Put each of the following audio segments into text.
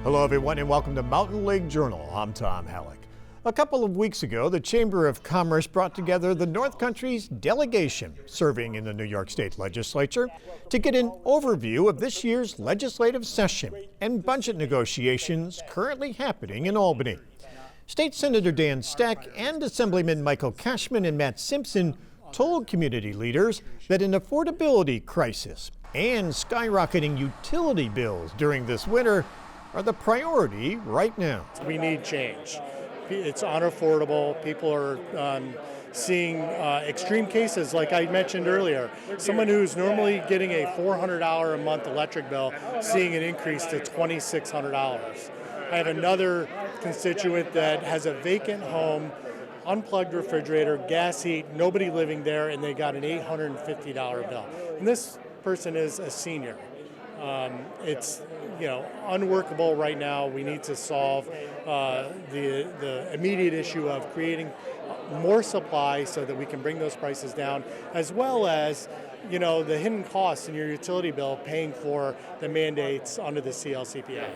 Hello everyone and welcome to Mountain Lake Journal. I'm Tom Halleck. A couple of weeks ago, the Chamber of Commerce brought together the North Country's delegation serving in the New York State Legislature to get an overview of this year's legislative session and budget negotiations currently happening in Albany. State Senator Dan Stack and Assemblyman Michael Cashman and Matt Simpson told community leaders that an affordability crisis and skyrocketing utility bills during this winter are the priority right now. We need change. It's unaffordable. People are seeing extreme cases, like I mentioned earlier. Someone who's normally getting a $400 a month electric bill, seeing an increase to $2,600. I have another constituent that has a vacant home, unplugged refrigerator, gas heat, nobody living there, and they got an $850 bill. And this person is a senior. It's unworkable right now. We need to solve the immediate issue of creating more supply so that we can bring those prices down, as well as the hidden costs in your utility bill paying for the mandates under the CPCPA.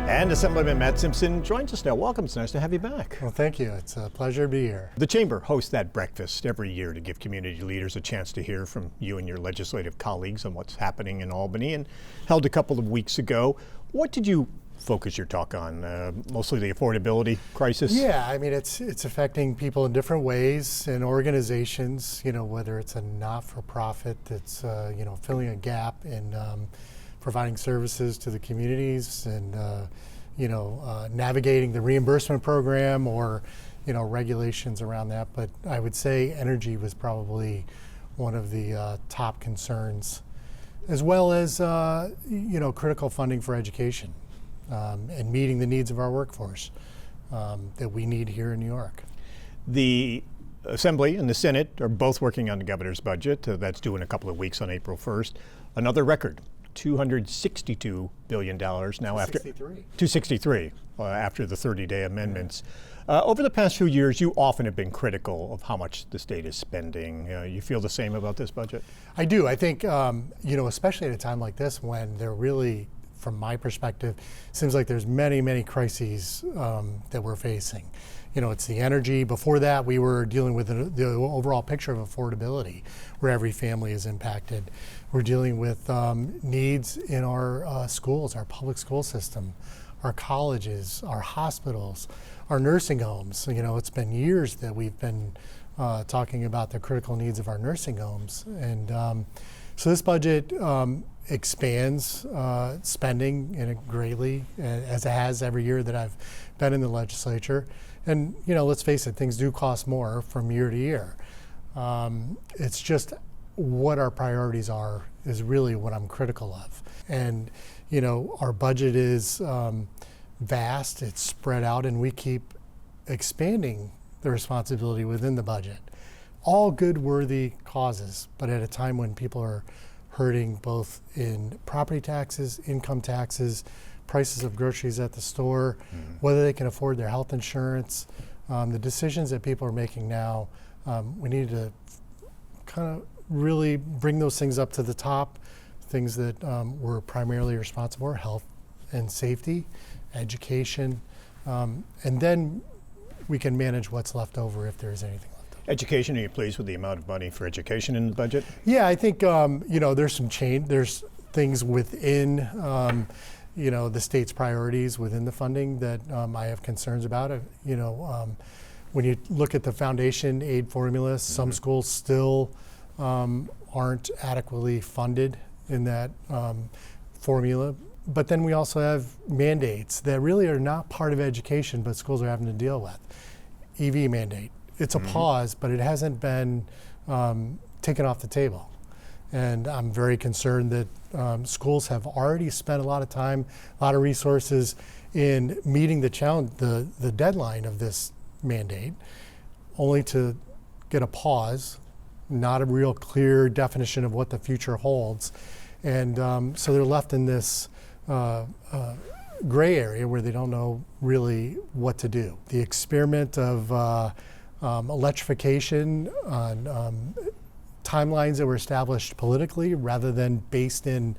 And Assemblyman Matt Simpson joins us now. Welcome. It's nice to have you back. Well, thank you. It's a pleasure to be here. The Chamber hosts that breakfast every year to give community leaders a chance to hear from you and your legislative colleagues on what's happening in Albany, and held a couple of weeks ago. What did you focus your talk on? Mostly the affordability crisis? Yeah, I mean, it's affecting people in different ways and organizations, whether it's a not-for-profit that's, filling a gap in providing services to the communities and, navigating the reimbursement program or, regulations around that. But I would say energy was probably one of the top concerns, as well as, critical funding for education and meeting the needs of our workforce that we need here in New York. The Assembly and the Senate are both working on the governor's budget. That's due in a couple of weeks on April 1st. Another record. $262 billion now after 263 after the 30-day amendments. Over the past few years, you often have been critical of how much the state is spending. You feel the same about this budget? I do. I think, especially at a time like this when there really, from my perspective, seems like there's many, many crises that we're facing. It's the energy. Before that, we were dealing with the overall picture of affordability, where every family is impacted. We're dealing with needs in our schools, our public school system, our colleges, our hospitals, our nursing homes. It's been years that we've been talking about the critical needs of our nursing homes. And so this budget expands spending in it greatly, as it has every year that I've been in the legislature. And, let's face it, things do cost more from year to year. It's just what our priorities are is really what I'm critical of. And, our budget is vast, it's spread out, and we keep expanding the responsibility within the budget. All good, worthy causes, but at a time when people are hurting both in property taxes, income taxes, prices of groceries at the store, whether they can afford their health insurance, the decisions that people are making now, we need to kind of really bring those things up to the top, things that we're primarily responsible for: health and safety, education, and then we can manage what's left over if there is anything left over. Education, are you pleased with the amount of money for education in the budget? Yeah, I think, there's some change. There's things within the state's priorities within the funding that I have concerns about. When you look at the foundation aid formula, some schools still aren't adequately funded in that formula. But then we also have mandates that really are not part of education, but schools are having to deal with. EV mandate. It's a pause, but it hasn't been taken off the table. And I'm very concerned that schools have already spent a lot of time, a lot of resources in meeting the challenge, the deadline of this mandate, only to get a pause, not a real clear definition of what the future holds. And so they're left in this gray area where they don't know really what to do. The experiment of electrification on timelines that were established politically rather than based in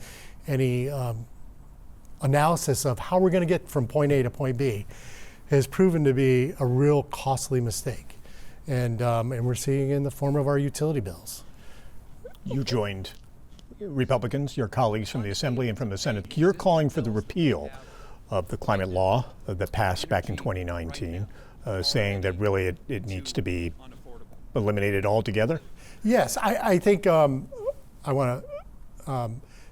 any analysis of how we're going to get from point A to point B has proven to be a real costly mistake. And we're seeing it in the form of our utility bills. You joined Republicans, your colleagues from the Assembly and from the Senate. You're calling for the repeal of the climate law that passed back in 2019, saying that really it needs to be eliminated altogether? Yes, I think I want to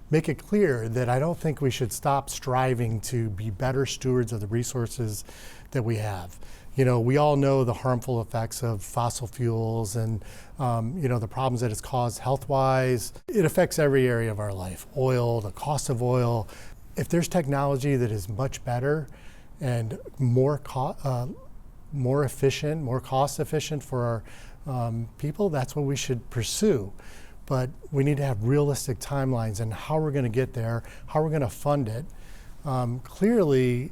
make it clear that I don't think we should stop striving to be better stewards of the resources that we have. You know, we all know the harmful effects of fossil fuels and, you know, the problems that it's caused health-wise. It affects every area of our life. Oil, the cost of oil. If there's technology that is much better and more efficient, more cost efficient for our people, that's what we should pursue. But we need to have realistic timelines and how we're going to get there, how we're going to fund it. Clearly,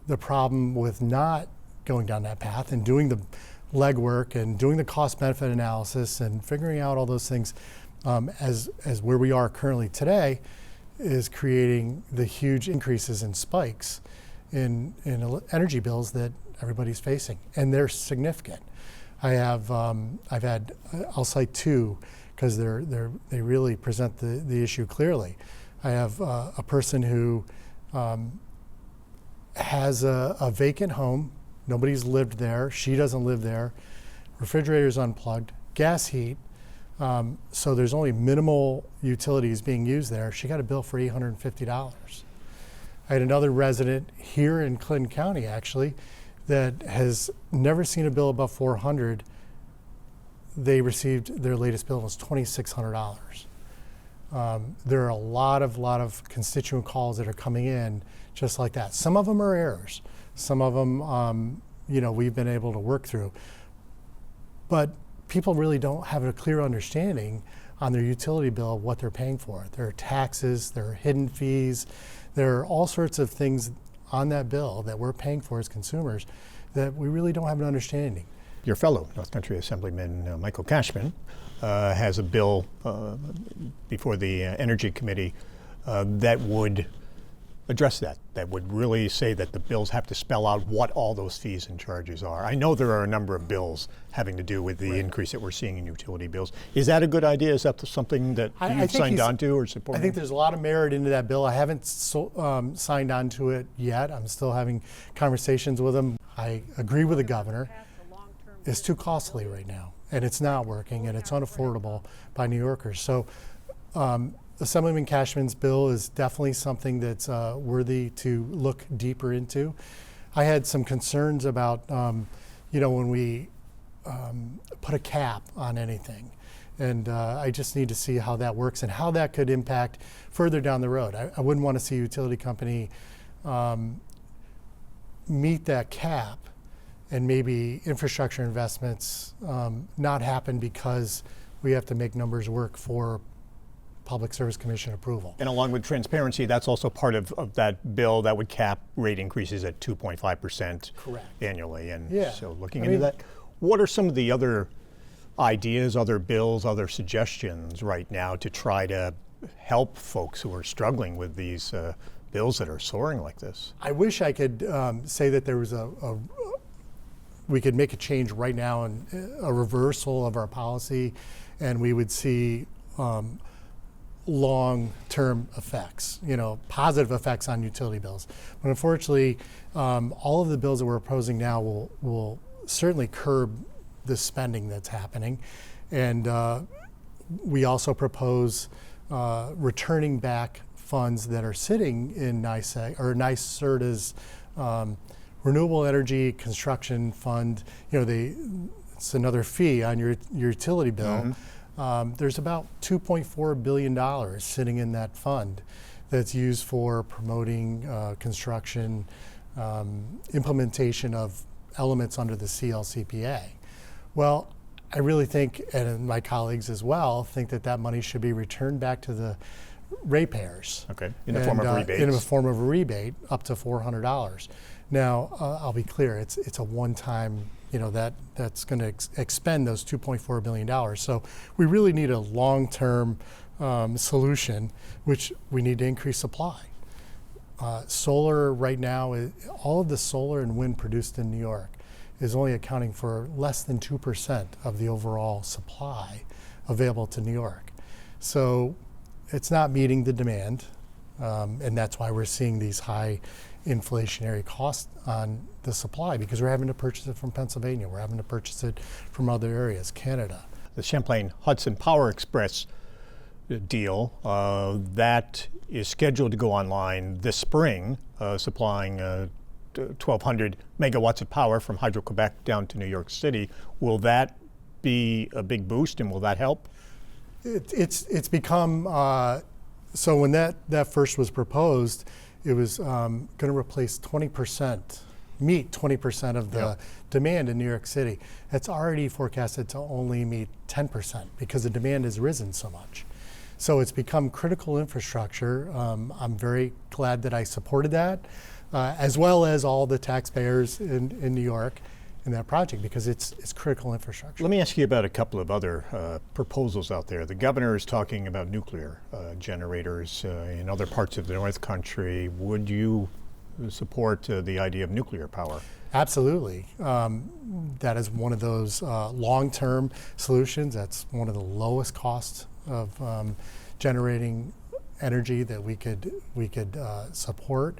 the problem with not going down that path and doing the legwork and doing the cost-benefit analysis and figuring out all those things as where we are currently today is creating the huge increases in spikes in energy bills that everybody's facing, and they're significant. I'll cite two because they really present the issue clearly. I have a person who has a vacant home. Nobody's lived there. She doesn't live there. Refrigerator's unplugged. Gas heat. So there's only minimal utilities being used there. She got a bill for $850. I had another resident here in Clinton County, actually, that has never seen a bill above $400. They received their latest bill was $2,600. There are a lot of constituent calls that are coming in just like that. Some of them are errors. Some of them, you know, we've been able to work through. But people really don't have a clear understanding on their utility bill of what they're paying for. There are taxes, there are hidden fees, there are all sorts of things on that bill that we're paying for as consumers that we really don't have an understanding. Your fellow North Country Assemblyman Michael Cashman has a bill before the Energy Committee that would address that would really say that the bills have to spell out what all those fees and charges are. I know there are a number of bills having to do with the increase that we're seeing in utility bills. Is that a good idea? Is that something that you've signed on to or supported? I think there's a lot of merit into that bill. I haven't signed on to it yet. I'm still having conversations with him. I agree with the governor. It's too costly right now, and it's not working, and it's unaffordable by New Yorkers. So Assemblyman Cashman's bill is definitely something that's worthy to look deeper into. I had some concerns about, you know, when we put a cap on anything. And I just need to see how that works and how that could impact further down the road. I wouldn't want to see a utility company meet that cap and maybe infrastructure investments not happen because we have to make numbers work for Public Service Commission approval. And along with transparency, that's also part of that bill that would cap rate increases at 2.5% annually. And so looking into that, what are some of the other ideas, other bills, other suggestions right now to try to help folks who are struggling with these bills that are soaring like this? I wish I could say that there was we could make a change right now and a reversal of our policy, and we would see long-term effects, you know, positive effects on utility bills. But unfortunately, all of the bills that we're opposing now will certainly curb the spending that's happening. And we also propose returning back funds that are sitting in NYSERDA's Renewable Energy Construction Fund. You know, it's another fee on your utility bill. There's about $2.4 billion sitting in that fund that's used for promoting construction, implementation of elements under the CPCPA. Well, I really think, and my colleagues as well, think that money should be returned back to the ratepayers. Okay, in the form of rebates. In the form of a rebate up to $400. Now, I'll be clear, it's a one-time, that's going to expend those $2.4 billion. So we really need a long-term solution, which we need to increase supply. Solar right now, all of the solar and wind produced in New York is only accounting for less than 2% of the overall supply available to New York. So it's not meeting the demand, and that's why we're seeing these high inflationary costs on the supply, because we're having to purchase it from Pennsylvania, we're having to purchase it from other areas, Canada. The Champlain-Hudson Power Express deal, that is scheduled to go online this spring, supplying 1,200 megawatts of power from Hydro-Quebec down to New York City. Will that be a big boost, and will that help? It's become, so when that first was proposed, it was going to replace 20%, meet 20% of the demand in New York City. It's already forecasted to only meet 10% because the demand has risen so much. So it's become critical infrastructure. I'm very glad that I supported that, as well as all the taxpayers in New York in that project, because it's critical infrastructure. Let me ask you about a couple of other proposals out there. The governor is talking about nuclear generators in other parts of the North Country. Would you support the idea of nuclear power? Absolutely. That is one of those long-term solutions. That's one of the lowest costs of generating energy that we could support.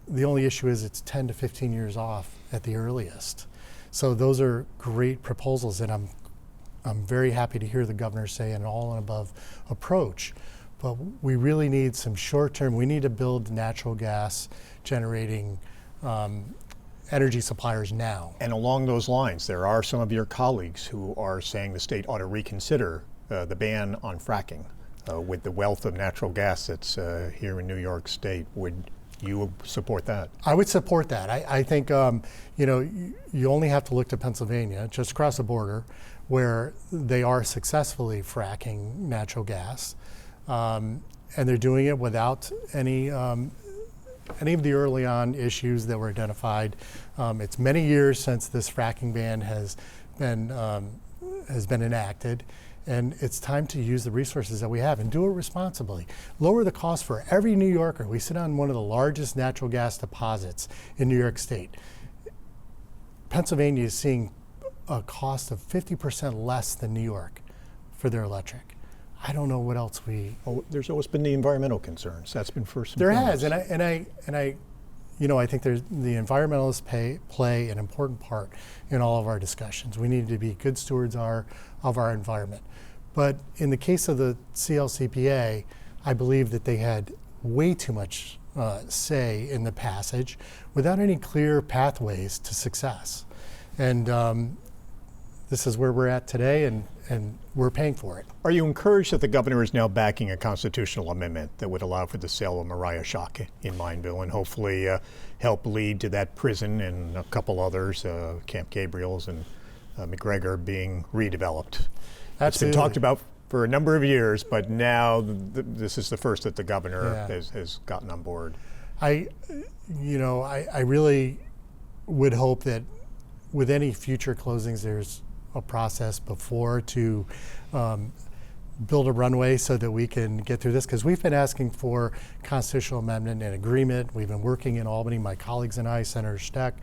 The only issue is it's 10 to 15 years off at the earliest. So those are great proposals, and I'm very happy to hear the governor say an all and above approach. But we really need some short-term. We need to build natural gas generating energy suppliers now. And along those lines, there are some of your colleagues who are saying the state ought to reconsider the ban on fracking. With the wealth of natural gas that's here in New York State, would you support that? I would support that. I think you only have to look to Pennsylvania, just across the border, where they are successfully fracking natural gas, and they're doing it without any of the early on issues that were identified. It's many years since this fracking ban has been enacted. And it's time to use the resources that we have and do it responsibly. Lower the cost for every New Yorker. We sit on one of the largest natural gas deposits in New York State. Pennsylvania is seeing a cost of 50% less than New York for their electric. I don't know what else there's always been the environmental concerns. That's been first and There foremost. has, and I think the environmentalists play an important part in all of our discussions. We need to be good stewards of our environment. But in the case of the CLCPA, I believe that they had way too much say in the passage without any clear pathways to success. And this is where we're at today, and we're paying for it. Are you encouraged that the governor is now backing a constitutional amendment that would allow for the sale of Mariah Shock in Mineville and hopefully help lead to that prison and a couple others, Camp Gabriel's and McGregor, being redeveloped? Absolutely. It's been talked about for a number of years, but now this is the first that the governor has gotten on board. I really would hope that with any future closings, there's a process before to build a runway so that we can get through this, because we've been asking for constitutional amendment and agreement. We've been working in Albany, my colleagues and I, Senator Steck,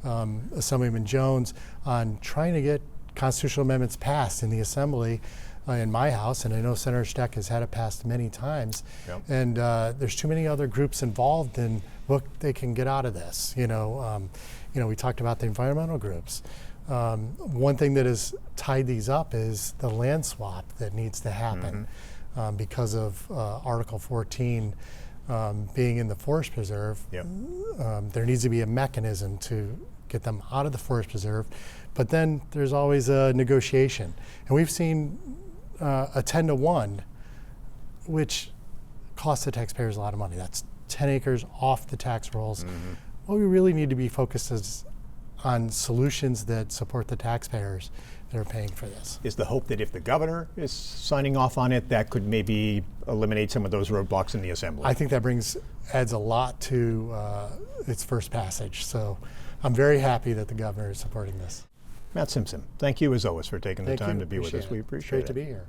Assemblyman Jones, on trying to get constitutional amendments passed in the Assembly in my House, and I know Senator Steck has had it passed many times. And there's too many other groups involved in what they can get out of this. We talked about the environmental groups. One thing that has tied these up is the land swap that needs to happen because of Article 14 being in the Forest Preserve. There needs to be a mechanism to get them out of the Forest Preserve, but then there's always a negotiation. And we've seen a 10-to-1, which costs the taxpayers a lot of money. That's 10 acres off the tax rolls. What we really need to be focused is on solutions that support the taxpayers that are paying for this. Is the hope that if the governor is signing off on it, that could maybe eliminate some of those roadblocks in the Assembly? I think that adds a lot to its first passage. So I'm very happy that the governor is supporting this. Matt Simpson, thank you as always for taking the Thank time you. to be with us. Appreciate We it. It's appreciate great it. to be here.